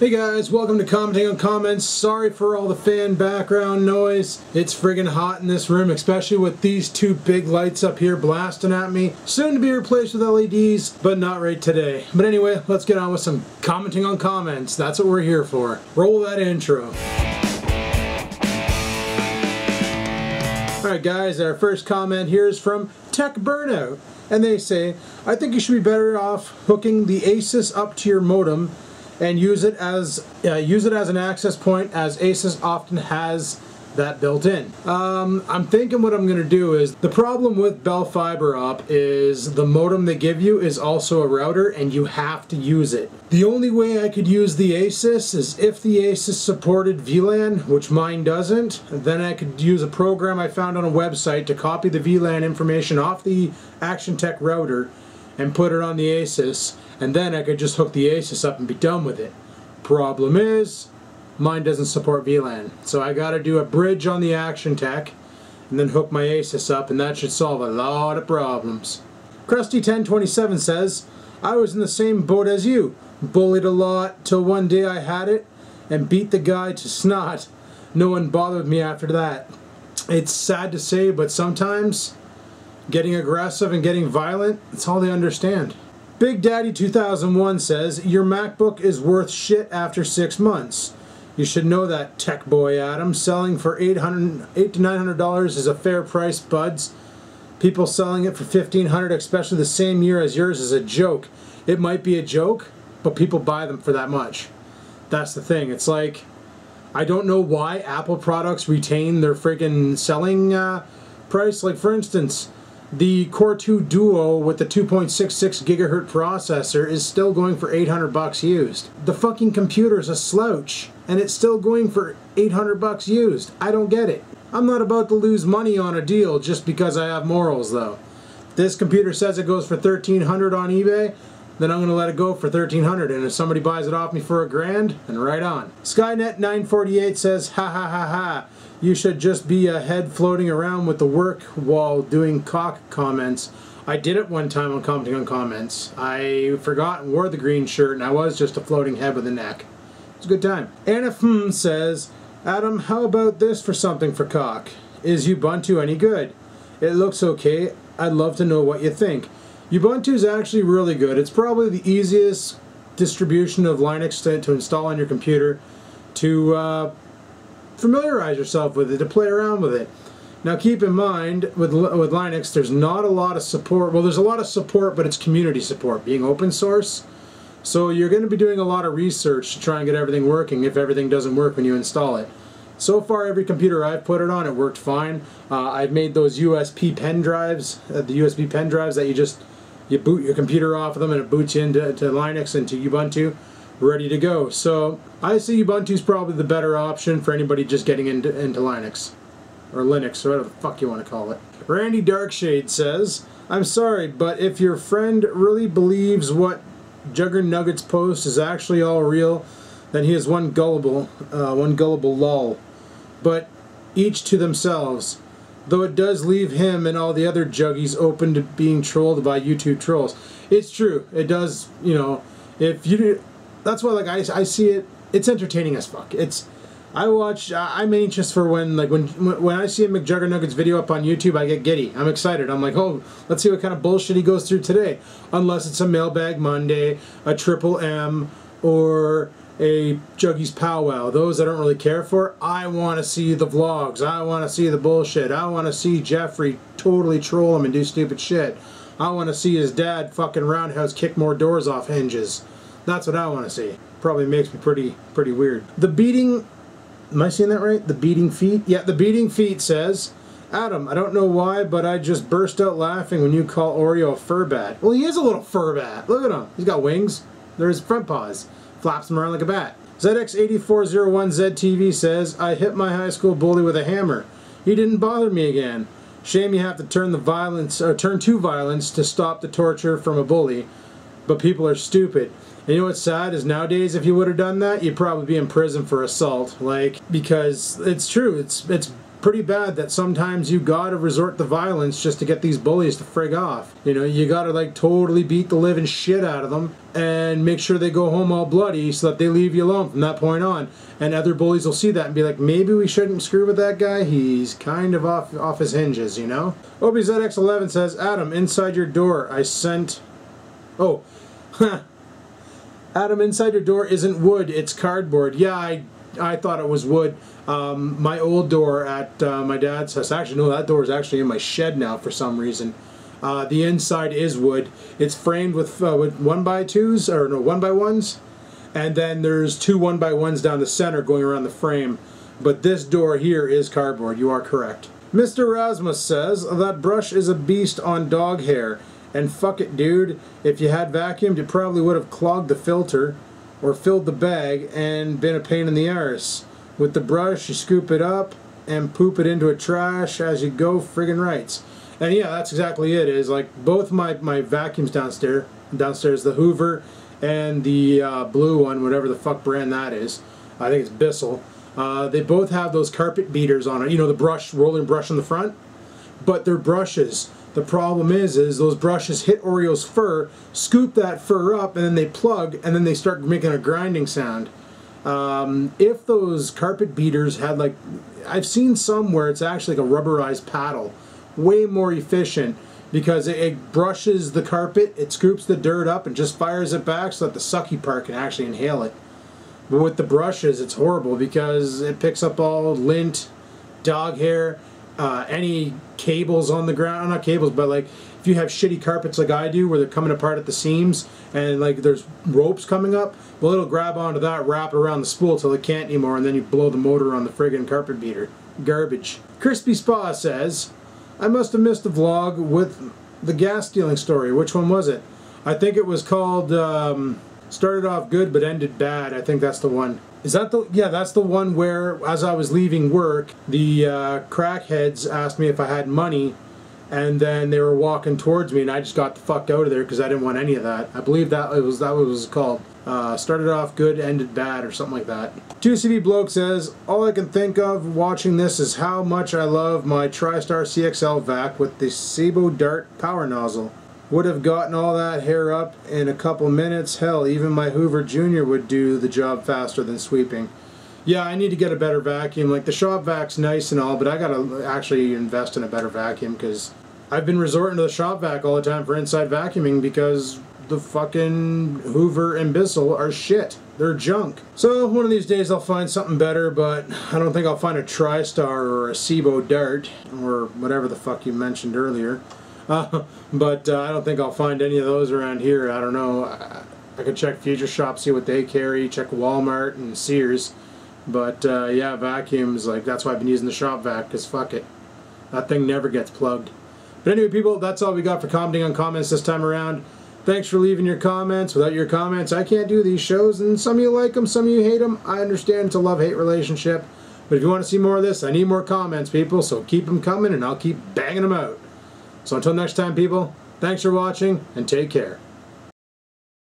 Hey guys, welcome to Commenting on Comments. Sorry for all the fan background noise. It's friggin' hot in this room, especially with these two big lights up here blasting at me. Soon to be replaced with LEDs, but not right today. But anyway, let's get on with some Commenting on Comments. That's what we're here for. Roll that intro. Alright guys, our first comment here is from Tech Burnout. And they say, I think you should be better off hooking the Asus up to your modem and use it as an access point, as Asus often has that built in. I'm thinking what I'm going to do is, the problem with Bell Fiber Op is the modem they give you is also a router and you have to use it. The only way I could use the Asus is if the Asus supported VLAN, which mine doesn't. Then I could use a program I found on a website to copy the VLAN information off the Action Tech router and put it on the Asus, and then I could just hook the Asus up and be done with it. Problem is, mine doesn't support VLAN, so I gotta do a bridge on the Action Tech and then hook my Asus up, and that should solve a lot of problems. Krusty1027 says, I was in the same boat as you, bullied a lot till one day I had it and beat the guy to snot. No one bothered me after that. It's sad to say, but sometimes getting aggressive and getting violent, it's all they understand. Big Daddy 2001 says, your MacBook is worth shit after 6 months. You should know that, tech boy Adam. Selling for $800 to $900 is a fair price, buds. People selling it for $1,500, especially the same year as yours, is a joke. It might be a joke, but people buy them for that much. That's the thing. It's like, I don't know why Apple products retain their friggin' selling price. Like, for instance, the Core 2 Duo with the 2.66 gigahertz processor is still going for $800 used. The fucking computer's a slouch, and it's still going for $800 used. I don't get it. I'm not about to lose money on a deal just because I have morals, though. This computer says it goes for $1,300 on eBay, then I'm going to let it go for $1,300, and if somebody buys it off me for $1,000, then right on. Skynet948 says, ha ha ha ha. You should just be a head floating around with the work while doing COC comments. I did it one time on Commenting on Comments. I forgot and wore the green shirt, and I was just a floating head with a neck. It was a good time. Anna says, Adam, how about this for something for COC? Is Ubuntu any good? It looks okay. I'd love to know what you think. Ubuntu is actually really good. It's probably the easiest distribution of Linux to install on your computer, to familiarize yourself with it, to play around with it. Now keep in mind, with Linux, there's not a lot of support. Well, there's a lot of support, but it's community support, being open source. So you're going to be doing a lot of research to try and get everything working if everything doesn't work when you install it. So far, every computer I've put it on, it worked fine. I've made those USB pen drives, that you boot your computer off of them and it boots you into Linux, into Ubuntu, ready to go. So I see Ubuntu's probably the better option for anybody just getting into Linux, or Linux, or whatever the fuck you want to call it. Randy Darkshade says, I'm sorry, but if your friend really believes what Juggernuggets post is actually all real, then he is one gullible lull. But each to themselves. Though it does leave him and all the other juggies open to being trolled by YouTube trolls. It's true. It does, you know, if you... That's why, like, I see it. It's entertaining as fuck. I'm anxious for when I see a McJuggernuggets video up on YouTube, I get giddy. I'm excited. I'm like, oh, let's see what kind of bullshit he goes through today. Unless it's a Mailbag Monday, a Triple M, or a Juggies Powwow. Those I don't really care for. I want to see the vlogs. I want to see the bullshit. I want to see Jeffrey totally troll him and do stupid shit. I want to see his dad fucking roundhouse kick more doors off hinges. That's what I want to see. Probably makes me pretty weird. The Beating... Am I saying that right? The Beating Feet? Yeah, The Beating Feet says, Adam, I don't know why, but I just burst out laughing when you call Oreo a fur bat. Well, he is a little fur bat. Look at him. He's got wings. They're his front paws. Flaps him around like a bat. ZX8401ZTV says, I hit my high school bully with a hammer. He didn't bother me again. Shame you have to turn to violence to stop the torture from a bully. But people are stupid. And you know what's sad is nowadays, if you would have done that, you'd probably be in prison for assault. Like, because it's true. It's pretty bad that sometimes you gotta resort to violence just to get these bullies to frig off. You know, you gotta like totally beat the living shit out of them and make sure they go home all bloody so that they leave you alone from that point on. And other bullies will see that and be like, maybe we shouldn't screw with that guy. He's kind of off his hinges, you know? OBZX11 says, Adam, inside your door, I sent... Oh, Adam, inside your door isn't wood, it's cardboard. Yeah, I thought it was wood. My old door at my dad's house, actually no, that door is actually in my shed now for some reason. The inside is wood. It's framed with 1x2s, or no, 1x1s, and then there's 2 1x1s down the center going around the frame. But this door here is cardboard, you are correct. Mr. Rasmus says, that brush is a beast on dog hair. And fuck it, dude, if you had vacuumed, it probably would have clogged the filter or filled the bag and been a pain in the arse. With the brush, you scoop it up and poop it into a trash as you go, friggin' rights. And yeah, that's exactly it. Is like both my vacuums downstairs, the Hoover and the blue one, whatever the fuck brand that is. I think it's Bissell. They both have those carpet beaters on it. You know, the brush, rolling brush on the front. But they're brushes. The problem is those brushes hit Oreo's fur, scoop that fur up, and then they plug, and then they start making a grinding sound. If those carpet beaters had like, I've seen some where it's actually like a rubberized paddle, way more efficient because it brushes the carpet, it scoops the dirt up and just fires it back so that the sucky part can actually inhale it. But with the brushes, it's horrible because it picks up all lint, dog hair, any cables on the ground, not cables, but like if you have shitty carpets like I do where they're coming apart at the seams and like there's ropes coming up, well, it'll grab onto that, wrap it around the spool till it can't anymore, and then you blow the motor on the friggin' carpet beater. Garbage. Crispy Spa says, I must have missed a vlog with the gas stealing story. Which one was it? I think it was called started off good but ended bad. I think that's the one. Is that the... Yeah, that's the one where, as I was leaving work, the crackheads asked me if I had money, and then they were walking towards me, and I just got the fuck out of there because I didn't want any of that. I believe that was what it was called. Started off good, ended bad, or something like that. 2CV Bloke says, all I can think of watching this is how much I love my TriStar CXL vac with the Sebo Dart power nozzle. Would have gotten all that hair up in a couple minutes. Hell, even my Hoover Jr. would do the job faster than sweeping. Yeah, I need to get a better vacuum. Like, the shop vac's nice and all, but I gotta actually invest in a better vacuum because I've been resorting to the shop vac all the time for inside vacuuming because the fucking Hoover and Bissell are shit. They're junk. So one of these days I'll find something better, but I don't think I'll find a TriStar or a Sebo Dart or whatever the fuck you mentioned earlier. But I don't think I'll find any of those around here. I don't know. I could check Future Shop, see what they carry, check Walmart and Sears. But yeah, vacuums, like, that's why I've been using the shop vac, because fuck it. That thing never gets plugged. But anyway, people, that's all we got for commenting on comments this time around. Thanks for leaving your comments. Without your comments, I can't do these shows, and some of you like them, some of you hate them. I understand it's a love-hate relationship. But if you want to see more of this, I need more comments, people, so keep them coming, and I'll keep banging them out. So until next time, people, thanks for watching, and take care.